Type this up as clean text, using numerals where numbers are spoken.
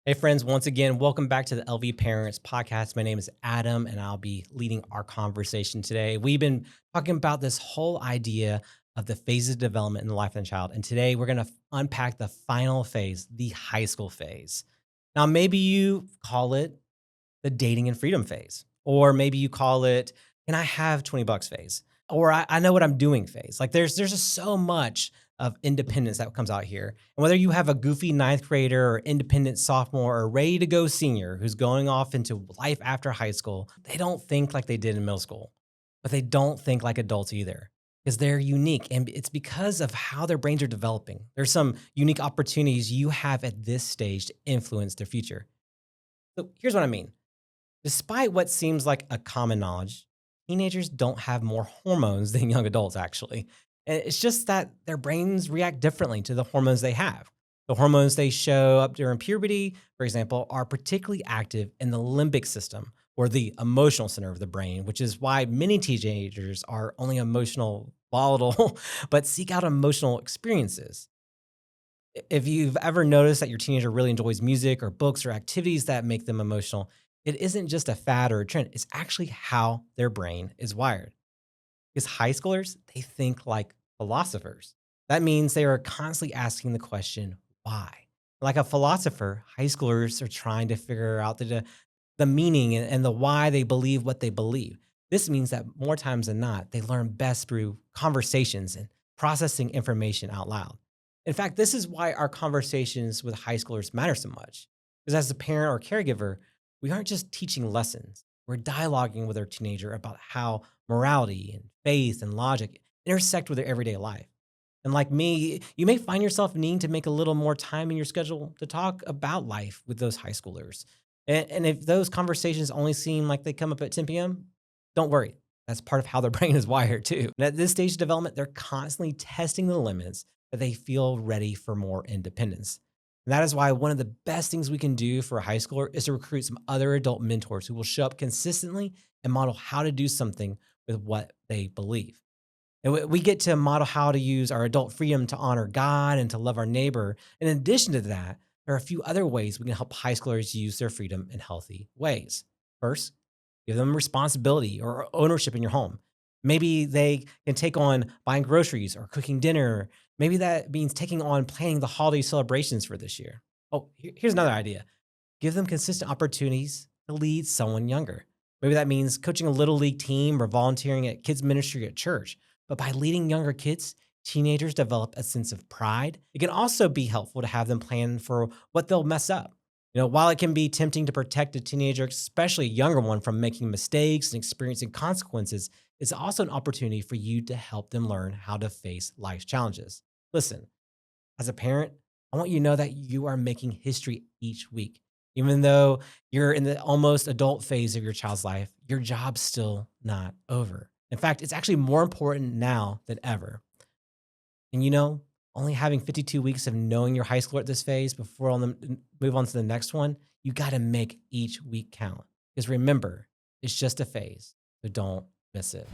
Hey, friends, once again, welcome back to the LV Parents podcast. My name is Adam, and I'll be leading our conversation today. We've been talking about this whole idea of the phases of development in the life of the child. And today we're going to unpack the final phase, the high school phase. Now, maybe you call it the dating and freedom phase, or maybe you call it, can I have 20 bucks phase? Or I know what I'm doing phase. Like there's just so much of independence that comes out here. And whether you have a goofy ninth grader or independent sophomore or ready to go senior who's going off into life after high school, they don't think like they did in middle school, but they don't think like adults either because they're unique. And it's because of how their brains are developing. There's some unique opportunities you have at this stage to influence their future. So here's what I mean. Despite what seems like a common knowledge, teenagers don't have more hormones than young adults, actually. And it's just that their brains react differently to the hormones they have. The hormones they show up during puberty, for example, are particularly active in the limbic system or the emotional center of the brain, which is why many teenagers are only emotional, volatile, but seek out emotional experiences. If you've ever noticed that your teenager really enjoys music or books or activities that make them emotional, it isn't just a fad or a trend. It's actually how their brain is wired. Because high schoolers, they think like philosophers. That means they are constantly asking the question, why? Like a philosopher, high schoolers are trying to figure out the meaning and the why they believe what they believe. This means that more times than not, they learn best through conversations and processing information out loud. In fact, this is why our conversations with high schoolers matter so much. Because as a parent or caregiver, we aren't just teaching lessons, we're dialoguing with our teenager about how morality and faith and logic intersect with their everyday life. And like me, you may find yourself needing to make a little more time in your schedule to talk about life with those high schoolers. And if those conversations only seem like they come up at 10 p.m., don't worry. That's part of how their brain is wired too. And at this stage of development, they're constantly testing the limits that they feel ready for more independence. And that is why one of the best things we can do for a high schooler is to recruit some other adult mentors who will show up consistently and model how to do something with what they believe. And we get to model how to use our adult freedom to honor God and to love our neighbor. In addition to that, there are a few other ways we can help high schoolers use their freedom in healthy ways. First, give them responsibility or ownership in your home. Maybe they can take on buying groceries or cooking dinner. Maybe that means taking on planning the holiday celebrations for this year. Oh, here's another idea. Give them consistent opportunities to lead someone younger. Maybe that means coaching a little league team or volunteering at kids ministry at church. But by leading younger kids, teenagers develop a sense of pride. It can also be helpful to have them plan for what they'll mess up. While it can be tempting to protect a teenager, especially a younger one, from making mistakes and experiencing consequences, it's also an opportunity for you to help them learn how to face life's challenges. Listen, as a parent, I want you to know that you are making history each week. Even though you're in the almost adult phase of your child's life, your job's still not over. In fact, it's actually more important now than ever. And only having 52 weeks of knowing your high schooler at this phase before move on to the next one, you got to make each week count. Because remember, it's just a phase, so don't miss it.